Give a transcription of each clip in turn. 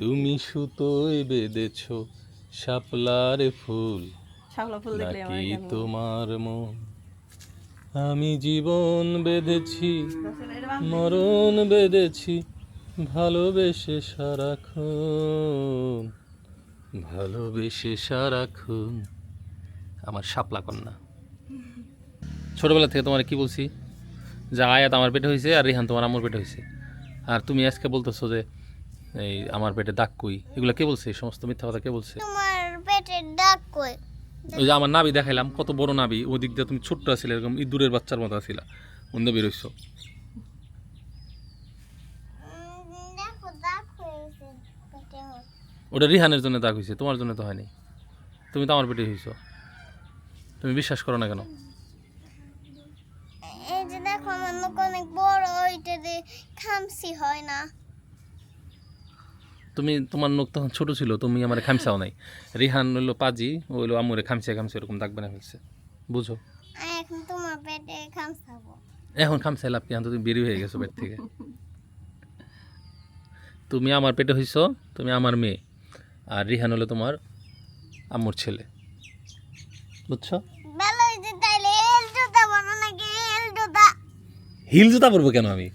তুমি সুতোয় বেঁধেছ শাপলার ফুল শাপলা ফুল দেখলে আমার নাকি কেমন তোমার মন? আমি জীবন বেঁধেছি মরণ বেঁধেছি ভালোবেসে সারাক্ষণ, ভালোবেসে সারাক্ষণ। আমার শাপলা কন্যা। ছোটবেলা থেকে তোমার কি বলছি যে আয়াত আমার পেটে হয়েছে আর রিহান তোমার আমার পেটে হয়েছে, আর তুমি আজকে বলতেছো যে এই আমার পেটে দাগ কই। এগুলো কে বলছে? এই সমস্ত মিথ্যা কথা কে বলছে? তোমার পেটের দাগ কই? ওই যে আমার নাবি দেখাইলাম, কত বড় নাবি, ওই দিক দিয়ে তুমি ছোট্ট আছিলে, এরকম ইঁদুরের বাচ্চার মতো আছিলা, অন্য বেরোইছো। দেখো দাগ হয়েছে পেটে। ওটা রিহানের জন্য দাগ হয়েছে, তোমার জন্য তো হয়নি। তুমি তো আমার পেটে হয়েছো, তুমি বিশ্বাস করো না কেন? এই যে দেখো আমার মুখ অনেক বড়, ওইটা দিয়ে খামসি হয় না। তুমি তোমার নখ তখন ছোট ছিল, তুমি আমার খামসাও নাই। রিহান হইলো পাজি, ও হইলো আমরে খামসা খামসা এরকম দাগ বানা ফেলছে, বুঝো? আর এখন তোমার পেটে খামসাবো। এখন খামসাই লাভ কি? এখন তো তুমি বেরিয়ে হয়ে গেছো পেট থেকে। তুমি আমার পেটে হইছো, তুমি আমার মেয়ে, আর রিহান হলো তোমার আম্মুর ছেলে, বুঝছো? ভালো হয়েছে তাইলে। হেল জুতা বানো নাকি হেল জুতা? হিল জুতা পরবো কেন আমি?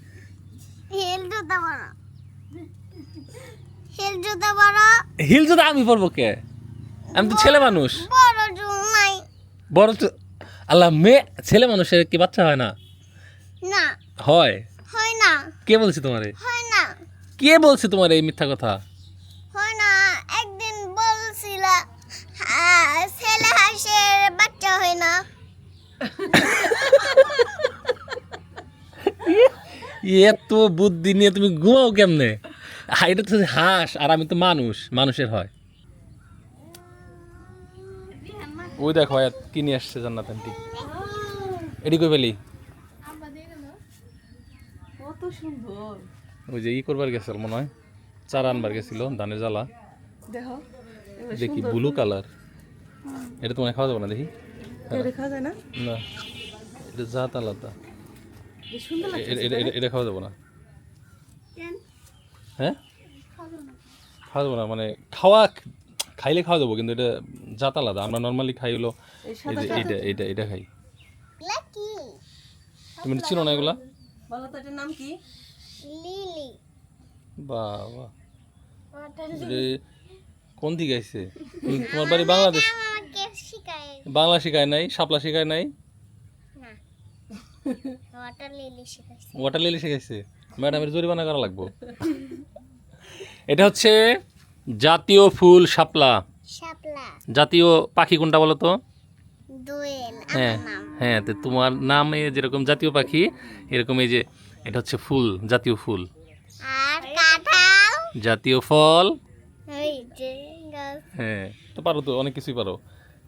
হেল জুতা বানো, হেল জুতা বানো। হিল জুতা আমি পরবো কে? আমি তো ছেলে মানুষ। বড় জু নাই বড় তো আল্লাহ, মেয়ে ছেলে মানুষের কি বাচ্চা হয় না? না, হয়। হয় না, কে বলছে তোমারে? হয় না, কে বলছে তোমার এই মিথ্যা কথা? হয় না। একদিন বলছিলা ছেলে হাঁসের বাচ্চা হয় না। এত বুদ্ধি নিয়ে তুমি ঘুমাও কেমনে? এটা তো হাঁস, আর আমি তো মানুষ, মানুষের হয়। ওই দেখো কি নিয়ে আসছে জান্নাত আন্টি, এটি কই পেলি? কত সুন্দর। ওই যে ই করবার গেছিল মনে হয়, চারা আনবার গেছিল ধানের জ্বালা। দেখো দেখি ব্লু কালার, এটা তোমার খাওয়া যাবে না দেখি। এটা খাওয়া যায় না? না, এটা জাত আলাদা, বেশ সুন্দর লাগছে। এটা খাওয়া যাবে না। হ্যাঁ, খাওয়া যাবো না মানে খাইলে খাওয়া যাবো, কিন্তু এটা জাত আলাদা। আমরা নর্মালি খাই হলো এই যে এটা খাই। লাকি তুমি চিনো না এগুলা? বলো তো এটার নাম কি? লিলি। বাবা, কোন দিকে আইছে? তোমার বাড়ি বাংলাদেশ? আমাকে শিখায় বাংলা শিখায় নাই, শাপলা শিখায় নাই, না, ওয়াটার লিলি শিখাইছে। ওয়াটার লিলি শিখাইছে। ম্যাডামের জরিমানা করা লাগবো। এটা হচ্ছে জাতীয় ফুল শাপলা। শাপলা জাতীয় পাখি কোনটা বলো তো? দোয়েল হ্যাঁ আমার নাম। হ্যাঁ, তো তোমার নামে যেরকম জাতীয় পাখি, এরকম এই যে এটা হচ্ছে ফুল, জাতীয় ফুল। আর কাঁঠাল, জাতীয় ফল। ওই যে গাছ। হ্যাঁ, তো পারো তো, অনেক কিছুই পারো,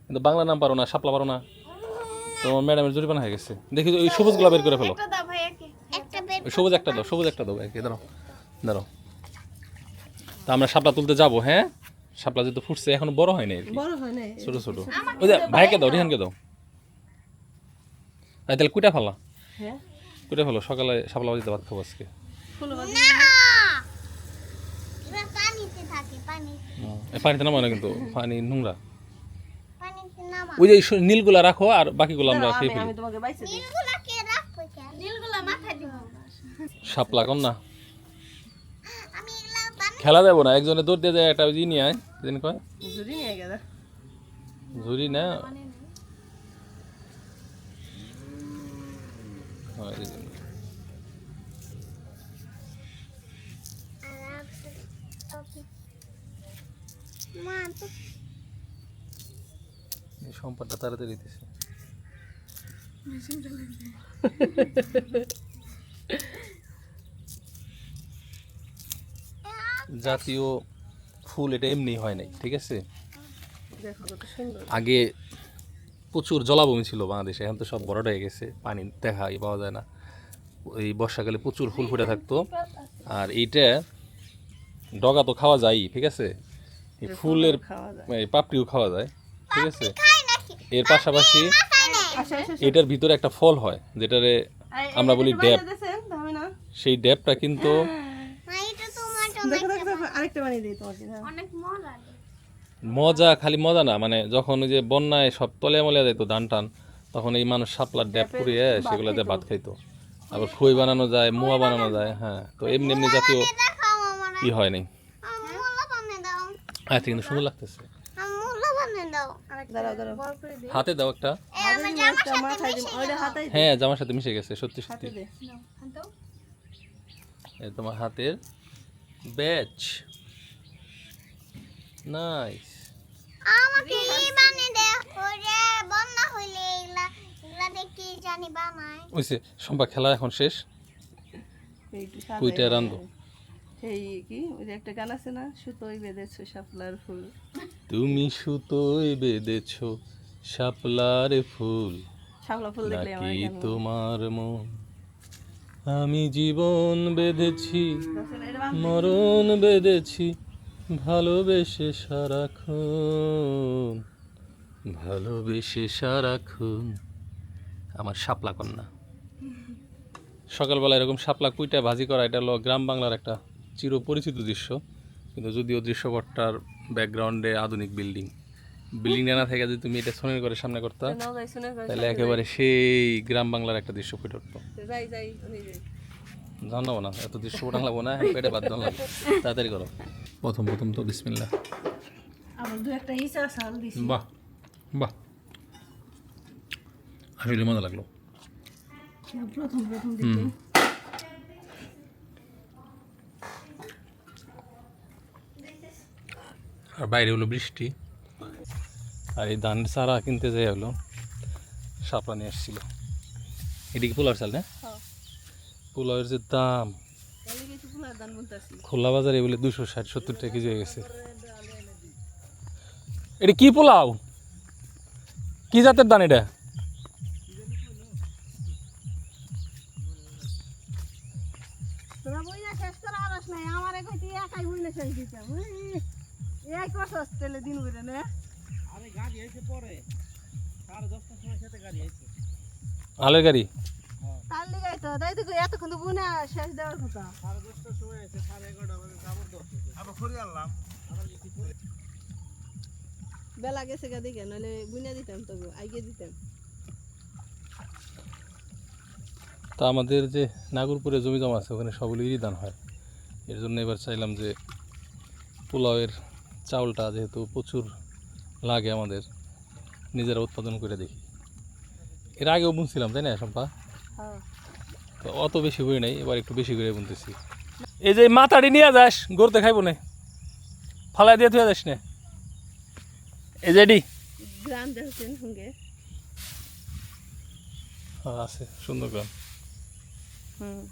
কিন্তু বাংলা নাম পারো না, শাপলা পারো না। তোমার ম্যাডামের জরিমানা হয়ে গেছে। দেখি ওই সবুজগুলো বের করে ফেলো। একটা বের ওই সবুজ একটা দাও, সবুজ একটা দাও। একে দাঁড়াও দাঁড়াও, তা আমরা শাপলা তুলতে যাবো। হ্যাঁ, শাপলা যেহেতু ফুটছে, এখনো বড় হয়নি আর কি, বড় হয় না। ছোট ছোট। ওই যে ভাইকে দাও, রিহানকে দাও। তাহলে কুইটা ফেলা, হ্যাঁ, কুইটা ফেলো, সকালে শাপলা বাজিতে ভাত খাবো আজকে। ফুল বাজি। না, এবার পানিতে থাকে, পানিতে নামায় না, কিন্তু পানি নোংরা। পানিতে নামা। ওই যে নীলগুলা রাখো, আর বাকিগুলো আমরা খেয়ে ফেলি। আমি তোমাকে বাইছে দিই। নীলগুলা কে রাখবে কেন? নীলগুলা মাথায় দিব। শাপলা কন না, আমি এগুলা বানাই। খেলা যাবো না, একজনে দৌড় দিয়ে যায়, একটা ওই নিয়ে আয়, দিন কয় জুড়ি নিয়ে গেল। ঝুরি না। হয়, এই যে। মা তো এই সম্পদটা তাড়াতাড়ি দিতেছে। জাতীয় ফুল এটা এমনি হয় নাই, ঠিক আছে? দেখো কত সুন্দর। আগে প্রচুর জলাভূমি ছিল বাংলাদেশে, এখন তো সব বড় হয়ে গেছে, পানি দেখাই পাওয়া যায় না। এই বর্ষাকালে প্রচুর ফুল ফুটে থাকতো, আর এইটা ডগা তো খাওয়া যায়, ঠিক আছে? এই ফুলের খাওয়া যায়। এই পাপড়িও খাওয়া যায়, ঠিক আছে? খাই নাকি? এর পাশাপাশি আচ্ছা আচ্ছা। এটার ভিতরে একটা ফল হয়, যেটারে আমরা বলি ড্যাব। দেখেন হবে না? সেই ড্যাবটা কিন্তু মা এটা তোমার জন্য দেখো একটা দেখো আরেকটা বানিয়ে দিই তোমাকে। হ্যাঁ অনেক মজা মজা খালি মজা না, মানে যখন ওই যে বন্যায় সব তলে মলে যেত ধান টান, তখন এই মানুষ শাপলার ড্যাপ পুড়িয়ে সেগুলোতে ভাত খাইতো। আবার খই বানানো যায়, মুয়া বানানো যায়। হ্যাঁ, তো এমনি এমনি জাতীয় দেখাও আমার ই হয় নাই। মোলা বানিয়ে দাও আচ্ছা, কিন্তু সুন্দর লাগতেছে। মোলা বানিয়ে দাও দাঁড়াও দাঁড়াও হাতে দাও একটা। হাতে দিই একটা মাথায় দিই ওইটা হাতে দিই হ্যাঁ, জামার সাথে মিশে গেছে, সত্যি সত্যি। হাতে দে এই তোমার হাতের ব্যাচ, নাইস। আমাকে বানিয়ে দে ওরে বন্যা হইলে এগুলা এগুলা দেখি জানি বানায় ওইসে সম্পা খেলা এখন শেষ। এইটু সাদা কুইটা রান্ধো। এই কি ওই যে একটা গান আছে না, সুতোই বেঁধেছো শাপলার ফুল। তুমি সুতোয় বেঁধেছো শাপলার ফুল, শাপলা ফুল দেখলে আমার নাকি কেন তোমার মন? আমি জীবন বেঁধেছি, মরণ বেঁধেছি, ভালোবেসে সারাক্ষণ, ভালোবেসে সারাক্ষণ। আমার শাপলা কন্যা। সকালবেলা এরকম শাপলা কুইটা ভাজি করা, এটা হলো গ্রাম বাংলার একটা চিরপরিচিত দৃশ্য। কিন্তু যদিও দৃশ্যপটটার ব্যাকগ্রাউন্ডে আধুনিক বিল্ডিং না থেকে যদি তুমি এটা সোনের ঘরের সামনে করতা, নাও যাই শুনে তাহলে একেবারে সেই গ্রাম বাংলার একটা দৃশ্য ফুটে উঠতো। যাই যাই উনি যাই জানাবো না, এত দৃশ্য ওঠান লাগবো না, পেটে বাদ দাও লাগবে। তাড়াতাড়ি করো। প্রথম তো বিসমিল্লাহ। আবার দু একটা ইসা সাল দিছি। বাহ বাহ, আসলে মজা লাগলো। প্রথম দিকে আর বাইরে হলো বৃষ্টি, আর এই ধান চারা কিনতে যাই হলো শাপলা নিয়ে আসছিল। এদিকে পোলার চাল না, হ্যাঁ পোলাওয়ের যে দাম তাহলে কিছু ফুলার দান বলতাছি। খোলা বাজারে বলে 260-70 টাকা কেজি হয়ে গেছে। এটা কি পোলাও, কি জাতের ধান এটা? তোরা বইনা শেষ করা আরস নাই, আমারে কইতি একাই বইনা শেষ দিতাম। এই কষ্ট তেলে দিন করে না। আলের গাড়ি। তার লিগাই তো তাই তো এতক্ষণ তো বুনা শেষ দেওয়ার কথা। বেলা গেছে গা দিকে, নাহলে বুনা দিতাম তবু আইগে দিতাম। তা আমাদের যে নাগরপুরে জমি জমা আছে ওখানে সবগুলোই ধান হয়। এর জন্য এবার চাইলাম যে পোলাওয়ের চাউলটা যেহেতু প্রচুর লাগে আমাদের, নিজেরা উৎপাদন করে দেখি। এর আগেও বুনছিলাম তাই না সম্পা, হ্যাঁ তো অত বেশি হয়ে নাই, এবার একটু বেশি করে বুনতেছি। এই যে মাথাটি নিয়ে যাস, গরুতে খাইব না, ফালাই দিয়ে থুয়ে যাস না। এই যে এডি গ্রাম দেখছেন সঙ্গে। আছে সুন্দর গ্রাম। হুম